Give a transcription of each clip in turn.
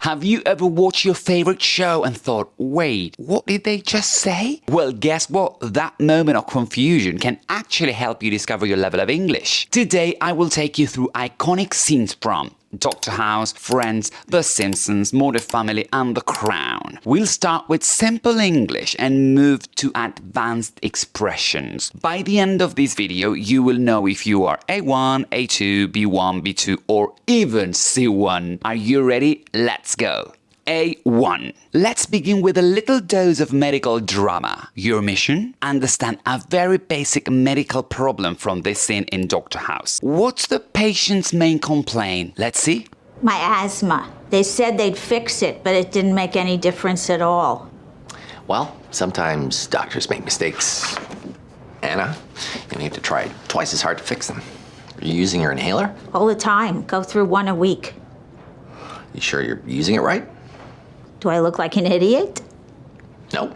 Have you ever watched your favorite show and thought, wait, what did they just say? Well, guess what? That moment of confusion can actually help you discover your level of English. Today, I will take you through iconic scenes from Dr.House, Friends, The Simpsons, Modern Family, and The Crown. We'll start with simple English and move to advanced expressions. By the end of this video, you will know if you are A1, A2, B1, B2, or even C1. Are you ready? Let's go! A1. Let's begin with a little dose of medical drama. Your mission? Understand a very basic medical problem from this scene in Dr.House. What's the patient's main complaint? Let's see. My asthma. They said they'd fix it, but it didn't make any difference at all. Well, sometimes doctors make mistakes. Anna, you need to try twice as hard to fix them. Are you using your inhaler? All the time. Go through one a week. You sure you're using it right? Do I look like an idiot? No.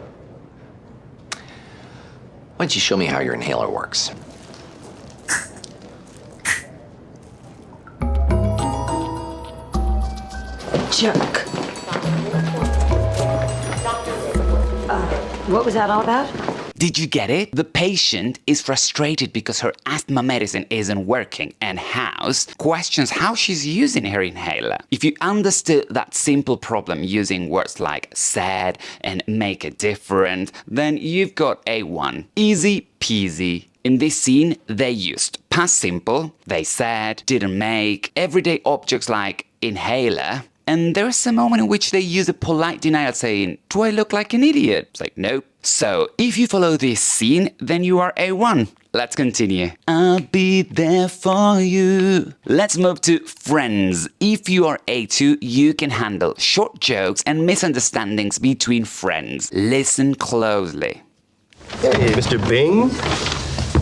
Why don't you show me how your inhaler works? Jerk. What was that all about? Did you get it? The patient is frustrated because her asthma medicine isn't working, and House questions how she's using her inhaler. If you understood that simple problem using words like said and make a difference, then you've got A1. Easy peasy. In this scene, they used past simple, they said, didn't make, everyday objects like inhaler. And there's a moment in which they use a polite denial saying, do I look like an idiot? It's like, nope. So, if you follow this scene, then you are A1. Let's continue. I'll be there for you. Let's move to Friends. If you are A2, you can handle short jokes and misunderstandings between friends. Listen closely. Hey, Mr. Bing.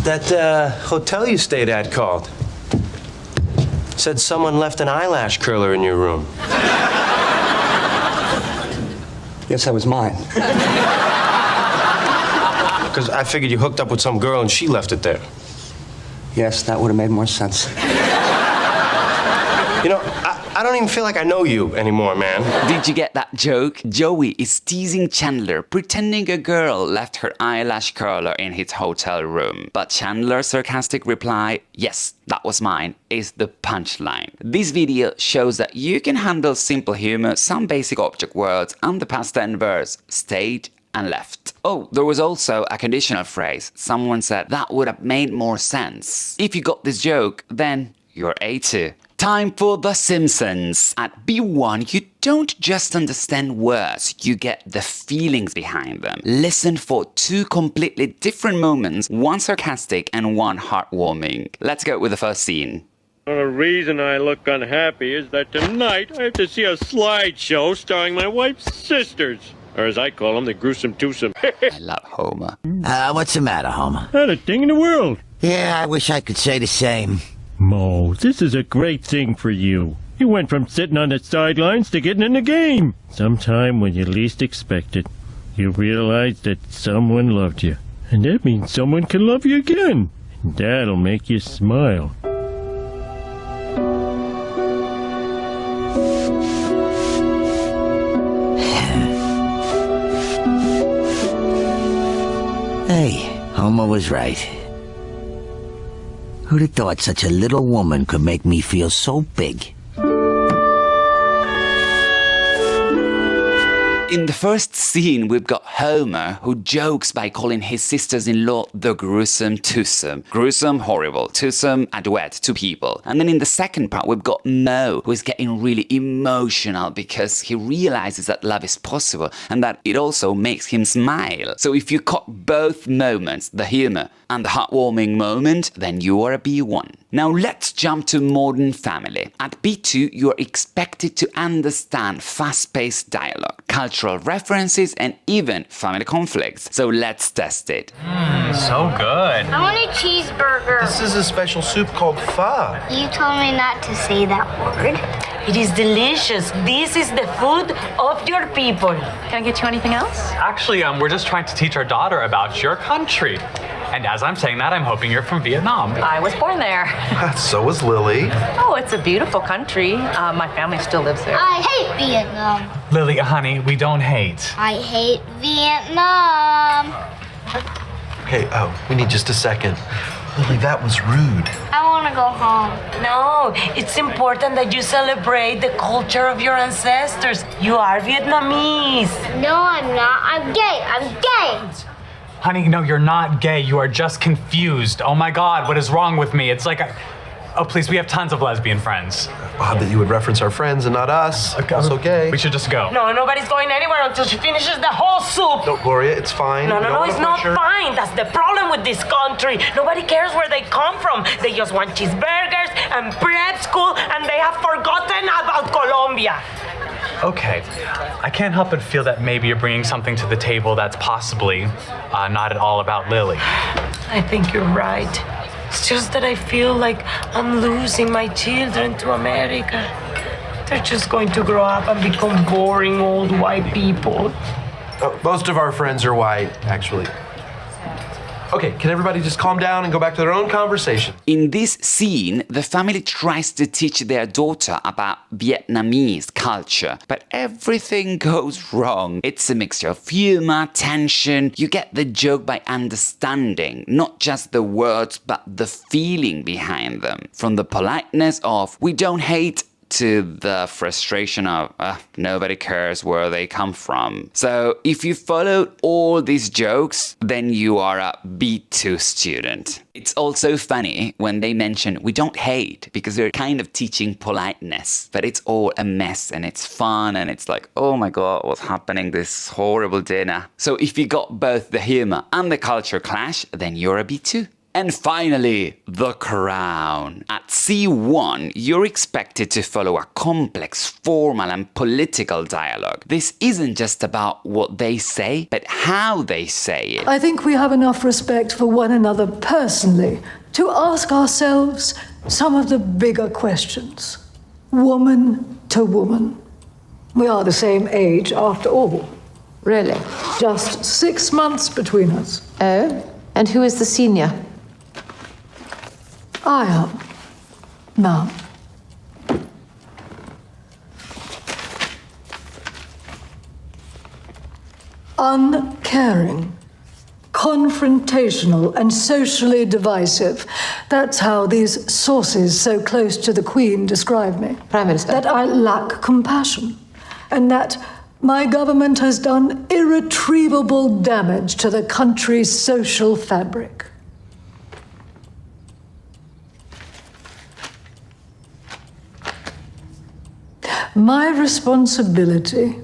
That hotel you stayed at called. Said someone left an eyelash curler in your room. Yes, that was mine. Because I figured you hooked up with some girl and she left it there. Yes, that would have made more sense. You know, I don't even feel like I know you anymore, man. Did you get that joke? Joey is teasing Chandler, pretending a girl left her eyelash curler in his hotel room. But Chandler's sarcastic reply, yes, that was mine, is the punchline. This video shows that you can handle simple humor, some basic object words, and the past tense, stayed and left. Oh, there was also a conditional phrase. Someone said that would have made more sense. If you got this joke, then you're A2. Time for The Simpsons. At B1, you don't just understand words, you get the feelings behind them. Listen for two completely different moments, one sarcastic and one heartwarming. Let's go with the first scene. The reason I look unhappy is that tonight I have to see a slideshow starring my wife's sisters. Or as I call them, the gruesome twosome. I love Homer. What's the matter, Homer? Not a thing in the world. Yeah, I wish I could say the same. Mo, this is a great thing for you. You went from sitting on the sidelines to getting in the game. Sometime when you least expect it, you realize that someone loved you. And that means someone can love you again. And that'll make you smile. Hey, Homer was right. Who'd have thought such a little woman could make me feel so big? In the first scene, we've got Homer, who jokes by calling his sisters-in-law the gruesome twosome. Gruesome, horrible. Twosome, a duet, two people. And then in the second part, we've got Mo, who is getting really emotional because he realizes that love is possible and that it also makes him smile. So if you caught both moments, the humor and the heartwarming moment, then you are a B1. Now let's jump to Modern Family. At B2, you are expected to understand fast-paced dialogue, cultural references, and even family conflicts. So let's test it. So good. I want a cheeseburger. This is a special soup called pho. You told me not to say that word. It is delicious. This is the food of your people. Can I get you anything else? Actually, we're just trying to teach our daughter about your country. And as I'm saying that, I'm hoping you're from Vietnam. I was born there. So was Lily. Oh, it's a beautiful country. My family still lives there. I hate Vietnam. Lily, honey, we don't hate. I hate Vietnam. Hey, we need just a second. Lily, that was rude. I want to go home. No, it's important that you celebrate the culture of your ancestors. You are Vietnamese. No, I'm not. I'm gay. I'm gay. Honey, no, you're not gay. You are just confused. Oh my God, what is wrong with me? It's like oh, please, we have tons of lesbian friends. Odd that you would reference our friends and not us. Also gay. We should just go. No, nobody's going anywhere until she finishes the whole soup. No, Gloria, it's fine. No, it's not fine. That's the problem with this country. Nobody cares where they come from. They just want cheeseburgers and prep school, and they have forgotten about Colombia. Okay, I can't help but feel that maybe you're bringing something to the table that's possibly not at all about Lily. I think you're right. It's just that I feel like I'm losing my children to America. They're just going to grow up and become boring old white people. Most of our friends are white, actually. Okay, can everybody just calm down and go back to their own conversation? In this scene, the family tries to teach their daughter about Vietnamese culture, but everything goes wrong. It's a mixture of humor, tension. You get the joke by understanding not just the words, but the feeling behind them. From the politeness of "we don't hate" to the frustration of nobody cares where they come from. So if you followed all these jokes, then you are a B2 student. It's also funny when they mention "we don't hate" because they're kind of teaching politeness, but it's all a mess and it's fun and it's like, oh my God, what's happening, this horrible dinner. So if you got both the humor and the culture clash, then you're a B2. And finally, the crown. At C1, you're expected to follow a complex, formal and political dialogue. This isn't just about what they say, but how they say it. I think we have enough respect for one another personally to ask ourselves some of the bigger questions. Woman to woman. We are the same age after all. Really? Just 6 months between us. Oh? And who is the senior? I am. Now. Uncaring, confrontational, and socially divisive. That's how these sources so close to the Queen describe me. Prime Minister. That I lack compassion, and that my government has done irretrievable damage to the country's social fabric. My responsibility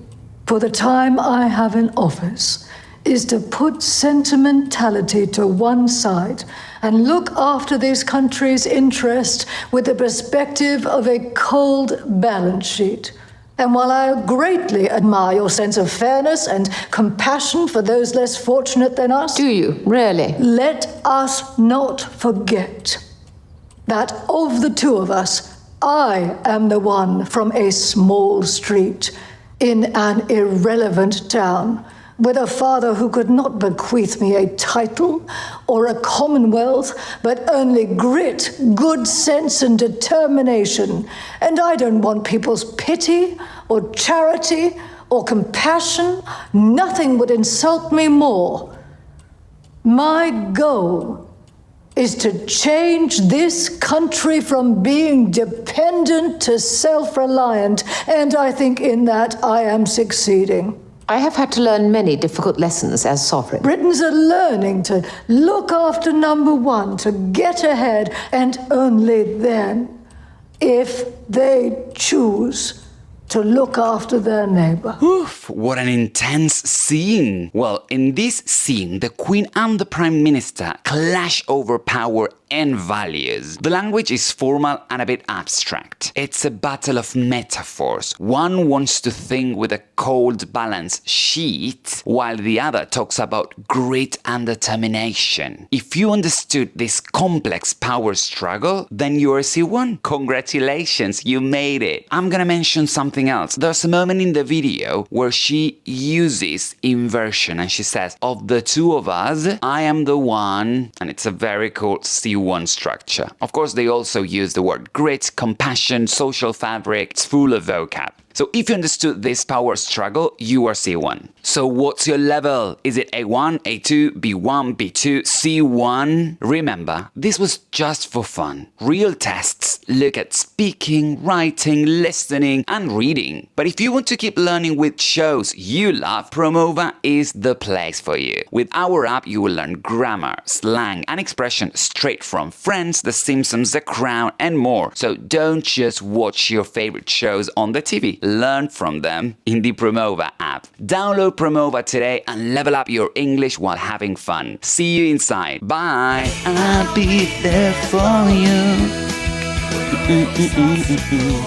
for the time I have in office is to put sentimentality to one side and look after this country's interest with the perspective of a cold balance sheet. And while I greatly admire your sense of fairness and compassion for those less fortunate than us... Do you, really? Let us not forget that of the two of us, I am the one from a small street in an irrelevant town with a father who could not bequeath me a title or a commonwealth, but only grit, good sense and determination. And I don't want people's pity or charity or compassion. Nothing would insult me more. My goal is to change this country from being dependent to self-reliant, and I think in that I am succeeding. I have had to learn many difficult lessons as sovereign. Britons are learning to look after number one, to get ahead, and only then, if they choose, to look after their neighbor. Oof, what an intense scene. Well, in this scene, the Queen and the Prime Minister clash over power and values. The language is formal and a bit abstract. It's a battle of metaphors. One wants to think with a cold balance sheet, while the other talks about grit and determination. If you understood this complex power struggle, then you're a C1. Congratulations, you made it. I'm gonna mention something else. There's a moment in the video where she uses inversion and she says, of the two of us, I am the one, and it's a very cool C1 structure. Of course, they also use the word grit, compassion, social fabric. It's full of vocab. So if you understood this power struggle, you are C1. So what's your level? Is it A1, A2, B1, B2, C1? Remember, this was just for fun. Real tests look at speaking, writing, listening, and reading. But if you want to keep learning with shows you love, Promova is the place for you. With our app, you will learn grammar, slang, and expression straight from Friends, The Simpsons, The Crown, and more. So don't just watch your favorite shows on the TV. Learn from them in the Promova app. Download Promova today and level up your English while having fun. See you inside. Bye. I'll be there for you.